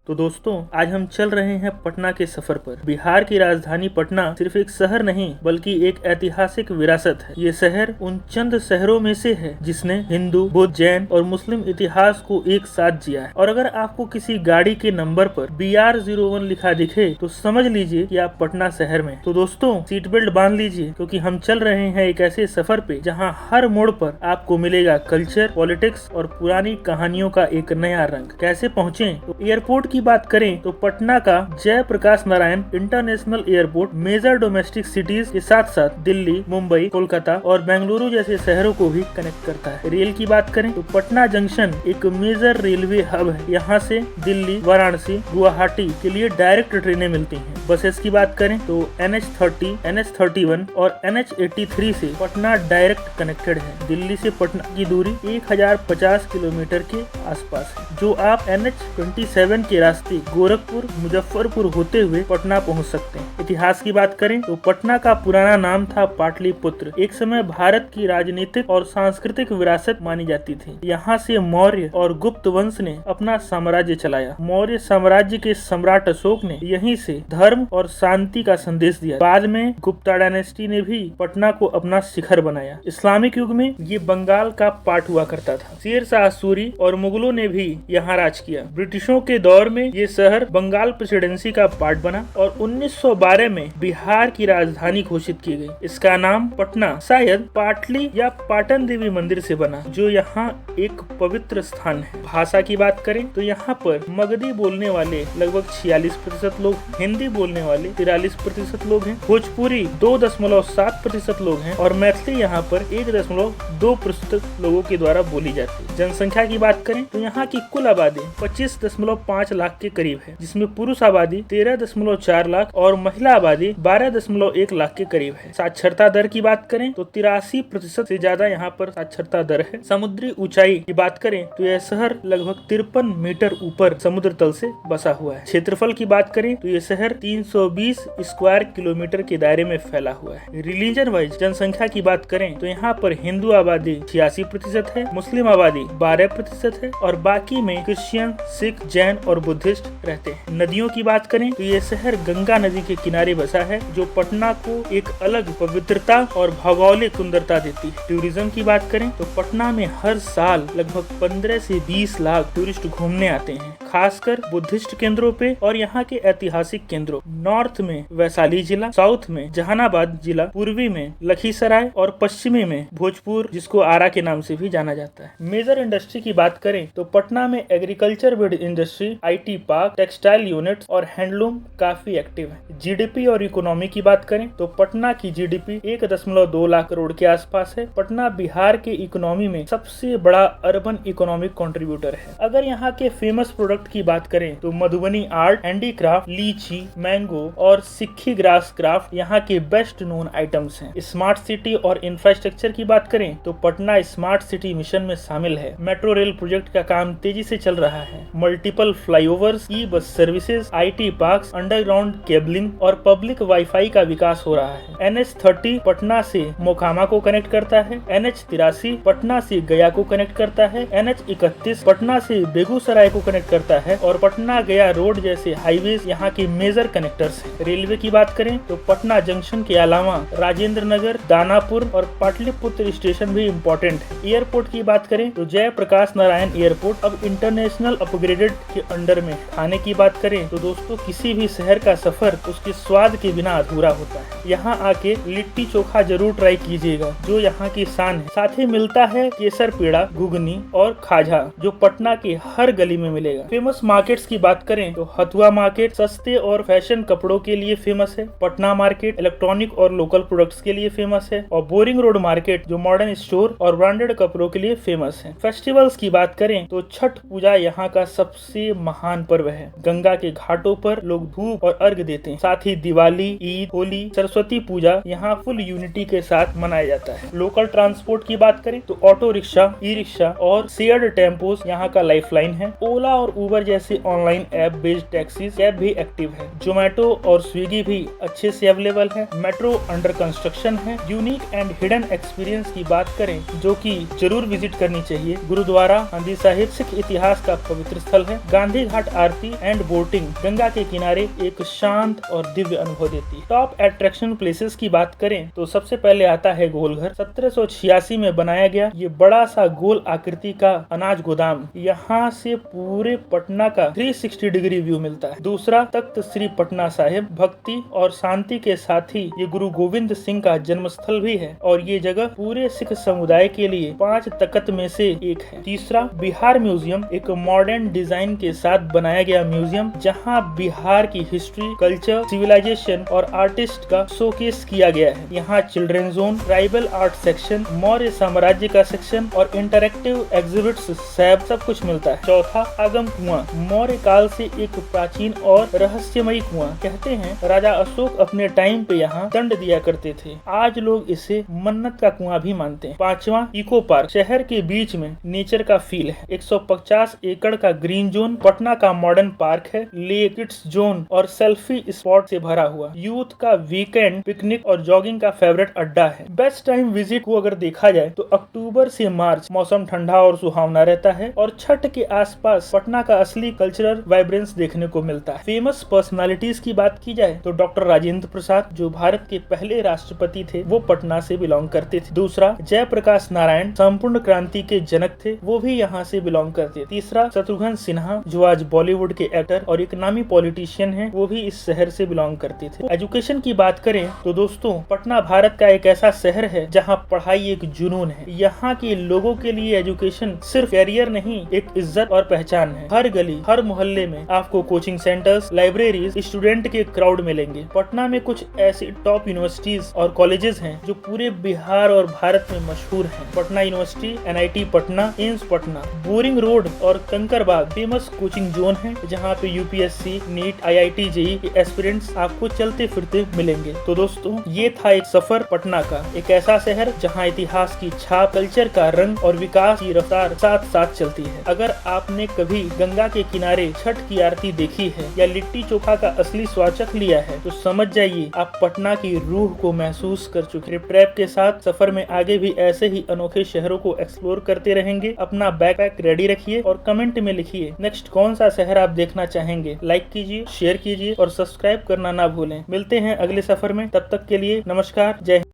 तो दोस्तों आज हम चल रहे हैं पटना के सफर पर। बिहार की राजधानी पटना सिर्फ एक शहर नहीं बल्कि एक ऐतिहासिक विरासत है। ये शहर उन चंद शहरों में से है जिसने हिंदू, बुद्ध, जैन और मुस्लिम इतिहास को एक साथ जिया है। और अगर आपको किसी गाड़ी के नंबर पर BR01 लिखा दिखे तो समझ लीजिए कि आप पटना शहर में। तो दोस्तों सीट बेल्ट बांध लीजिए क्योंकि हम चल रहे हैं एक ऐसे सफर पे जहाँ हर मोड़ पर आपको मिलेगा कल्चर, पॉलिटिक्स और पुरानी कहानियों का एक नया रंग। कैसे पहुँचे? तो एयरपोर्ट की बात करें तो पटना का Jayaprakash Narayan international airport major domestic cities के साथ साथ दिल्ली, मुंबई, कोलकाता और बेंगलुरु जैसे शहरों को भी कनेक्ट करता है। रेल की बात करें तो पटना जंक्शन एक मेजर रेलवे हब है। यहाँ से दिल्ली, वाराणसी, गुवाहाटी के लिए डायरेक्ट ट्रेनें मिलती हैं। बसेस की बात करें तो NH30, NH31 और NH83 से पटना डायरेक्ट कनेक्टेड है। दिल्ली से पटना की दूरी 1050 किलोमीटर के आसपास है, जो आप NH27 के रास्ते गोरखपुर, मुजफ्फरपुर होते हुए पटना पहुंच सकते हैं। इतिहास की बात करें तो पटना का पुराना नाम था पाटलिपुत्र। एक समय भारत की राजनीतिक और सांस्कृतिक विरासत मानी जाती थी। यहाँ से मौर्य और गुप्त वंश ने अपना साम्राज्य चलाया। मौर्य साम्राज्य के सम्राट अशोक ने यहीं से धर्म और शांति का संदेश दिया। बाद में गुप्ता डायनेस्टी ने भी पटना को अपना शिखर बनाया। इस्लामिक युग में ये बंगाल का पार्ट हुआ करता था। शेर शाह सूरी और मुगलों ने भी यहाँ राज किया। ब्रिटिशों के दौर में ये शहर बंगाल प्रेसिडेंसी का पार्ट बना और 1912 में बिहार की राजधानी घोषित की गई। इसका नाम पटना शायद पाटली या पाटन देवी मंदिर से बना, जो यहाँ एक पवित्र स्थान है। भाषा की बात करें तो यहाँ पर मगधी बोलने वाले लगभग 46% लोग, हिंदी बोलने वाले 43% लोग हैं, भोजपुरी 2.7% लोग हैं और मैथिली यहाँ पर 1.2% लोगों के द्वारा बोली जाती है। जनसंख्या की बात करें तो यहाँ की कुल आबादी 25.5 लाख के करीब है, जिसमें पुरुष आबादी 13.4 लाख और महिला आबादी 12.1 लाख के करीब है। साक्षरता दर की बात करें तो 83% से ज्यादा यहाँ पर साक्षरता दर है। समुद्री ऊंचाई की बात करें तो यह शहर लगभग 53 मीटर ऊपर समुद्र तल से बसा हुआ है। क्षेत्रफल की बात करें तो यह शहर 320 स्क्वायर किलोमीटर के दायरे में फैला हुआ है। रिलीजन वाइज जनसंख्या की बात करें तो यहाँ पर हिंदू आबादी 86% है, मुस्लिम आबादी 12% है और बाकी में क्रिश्चियन, सिख, जैन और बुद्धिस्ट रहते हैं। नदियों की बात करें तो ये शहर गंगा नदी के किनारे बसा है, जो पटना को एक अलग पवित्रता और भौगोलिक सुंदरता देती है। टूरिज्म की बात करें तो पटना में हर साल लगभग 15 से 20 लाख टूरिस्ट घूमने आते हैं, खासकर बुद्धिस्ट केंद्रों पे और यहाँ के ऐतिहासिक केंद्रों। नॉर्थ में वैशाली जिला, साउथ में जहानाबाद जिला, पूर्वी में लखीसराय और पश्चिमी में भोजपुर, जिसको आरा के नाम से भी जाना जाता है। मेजर इंडस्ट्री की बात करें तो पटना में agriculture based industry, IT park, textile units और हैंडलूम काफी एक्टिव है। GDP और इकोनॉमी की बात करें तो पटना की GDP 1.2 लाख करोड़ के आसपास है। पटना बिहार के इकोनॉमी में सबसे बड़ा अर्बन इकोनॉमिक कंट्रीब्यूटर है। अगर यहाँ के फेमस प्रोडक्ट की बात करें तो मधुबनी आर्ट, हैंडीक्राफ्ट, लीची, मैंगो और सिक्खी ग्रास क्राफ्ट यहाँ के बेस्ट नोन आइटम्स हैं। स्मार्ट सिटी और इंफ्रास्ट्रक्चर की बात करें तो पटना स्मार्ट सिटी मिशन में शामिल है। मेट्रो रेल प्रोजेक्ट का काम तेजी से चल रहा है। Multiple flyovers, e-bus services, IT parks, underground cabling और पब्लिक वाईफाई का विकास हो रहा है। NH30 पटना से मोकामा को कनेक्ट करता है। NH83 पटना से गया को कनेक्ट करता है। NH31 पटना से बेगूसराय को कनेक्ट करता है और पटना गया रोड जैसे हाईवेज यहाँ के मेजर कनेक्टर्स हैं। रेलवे की बात करें तो पटना जंक्शन के अलावा राजेंद्र नगर, दानापुर और पाटलिपुत्र स्टेशन भी इम्पोर्टेंट है। एयरपोर्ट की बात करें तो जयप्रकाश नारायण एयरपोर्ट अब इंटरनेशनल अपग्रेडेड के अंडर में। खाने की बात करें तो दोस्तों किसी भी शहर का सफर उसके स्वाद के बिना अधूरा होता है। यहाँ आके लिट्टी चोखा जरूर ट्राई कीजिएगा, जो यहाँ की शान है। साथ ही मिलता है केसर पेड़ा, घुगनी और खाजा, जो पटना के हर गली में मिलेगा। फेमस मार्केट्स की बात करें तो हथुआ मार्केट सस्ते और फैशन कपड़ों के लिए फेमस है। पटना मार्केट इलेक्ट्रॉनिक और लोकल प्रोडक्ट्स के लिए फेमस है और बोरिंग रोड मार्केट जो मॉडर्न स्टोर और ब्रांडेड कपड़ों के लिए फेमस है। फेस्टिवल्स की बात करें तो छठ पूजा यहाँ का सबसे महान पर्व है। गंगा के घाटों पर लोग धूप और अर्घ देते हैं। साथ ही दिवाली, ईद, होली, सरस्वती पूजा यहाँ फुल यूनिटी के साथ मनाया जाता है। लोकल ट्रांसपोर्ट की बात करें तो ऑटो रिक्शा, ई रिक्शा और शेयर्ड टेम्पोस यहाँ का लाइफलाइन है। ओला और उबर जैसे online app based taxi cab भी एक्टिव है। जोमेटो और स्विगी भी अच्छे से अवेलेबल है। मेट्रो अंडर कंस्ट्रक्शन है। यूनिक एंड हिडन एक्सपीरियंस की बात करें जो कि जरूर विजिट करनी चाहिए। गुरुद्वारा हंदी साहिब सिख इतिहास का पवित्र स्थल है। गांधी घाट आरती एंड बोटिंग गंगा के किनारे एक शांत और दिव्य अनुभव देती है। टॉप अट्रैक्शन प्लेसेस की बात करें तो सबसे पहले आता है गोलघर। 1786 में बनाया गया ये बड़ा सा गोल आकृति का अनाज गोदाम, यहाँ से पूरे पटना का 360 डिग्री व्यू मिलता है। दूसरा तख्त श्री पटना साहिब, भक्ति और शांति के साथ ही ये गुरु गोविंद सिंह का जन्म स्थल भी है और ये जगह पूरे सिख समुदाय के लिए 5 तख्त में से एक है। तीसरा बिहार म्यूजियम, एक मॉडर्न डिजाइन के साथ बनाया गया म्यूजियम जहाँ बिहार की हिस्ट्री, कल्चर, सिविलाइजेशन और आर्टिस्ट का शोकेस किया गया है। यहाँ children zone, tribal art section, Maurya साम्राज्य का सेक्शन और इंटरैक्टिव एग्जिबिट्स सब कुछ मिलता है। चौथा आगम कुआं, मौर्य काल से एक प्राचीन और रहस्यमयी कुआं। कहते हैं राजा अशोक अपने टाइम पे यहाँ दंड दिया करते थे। आज लोग इसे मन्नत का कुआं भी मानते हैं। पांचवा इको पार्क, शहर के बीच में नेचर का फील है। 150 एकड़ का ग्रीन जोन, पटना का मॉडर्न पार्क है। लेक, किड्स जोन और सेल्फी स्पॉट से भरा हुआ। यूथ का वीकेंड पिकनिक और जॉगिंग का फेवरेट अड्डा है। बेस्ट टाइम विजिट को अगर देखा जाए तो अक्टूबर से मार्च, मौसम ठंडा और सुहावना रहता है और छठ के आसपास पटना का असली कल्चरल वाइब्रेंस देखने को मिलता है। फेमस पर्सनालिटीज की बात की जाए तो डॉक्टर राजेंद्र प्रसाद जो भारत के पहले राष्ट्रपति थे वो पटना से बिलोंग करते थे। दूसरा जयप्रकाश नारायण संपूर्ण क्रांति के जनक थे, वो भी यहाँ से बिलोंग करते। तीसरा शत्रुघ्न सिन्हा जो आज बॉलीवुड के एक्टर और एक नामी पॉलिटिशियन है, वो भी इस शहर से बिलोंग करते थे। एजुकेशन की बात करें तो दोस्तों पटना भारत का एक ऐसा शहर है जहाँ पढ़ाई एक जुनून है। यहाँ के लोगों के लिए एजुकेशन सिर्फ कैरियर नहीं, एक इज्जत और पहचान है। हर गली, हर मोहल्ले में आपको कोचिंग सेंटर्स, लाइब्रेरीज, स्टूडेंट के क्राउड मिलेंगे। पटना में कुछ ऐसी टॉप यूनिवर्सिटीज और कॉलेजेस हैं जो पूरे बिहार और भारत में मशहूर हैं। Patna university, NIT Patna, AIIMS Patna, boring road और कंकरबाग फेमस कोचिंग जोन है जहाँ पे UPSC, NEET, IIT, JEE के एस्पिरेंट्स आपको चलते फिरते मिलेंगे। तो दोस्तों ये था एक सफर पटना का, एक ऐसा शहर जहाँ इतिहास की छाप, कल्चर का रंग और विकास की रफ्तार साथ साथ चलती है। अगर आपने कभी गंगा के किनारे छठ की आरती देखी है या लिट्टी चोखा का असली स्वाद चख लिया है तो समझ जाइए आप पटना की रूह को महसूस कर चुके। ट्रैप के साथ सफर में आगे भी ऐसे ही अनोखे शहरों को एक्सप्लोर करते रहेंगे। अपना बैकपैक रेडी रखिए और कमेंट में लिखिए नेक्स्ट कौन सा शहर आप देखना चाहेंगे। लाइक कीजिए, शेयर कीजिए और सब्सक्राइब करना ना भूलें। मिलते हैं अगले सफर में, तब तक के लिए नमस्कार, जय हिंद।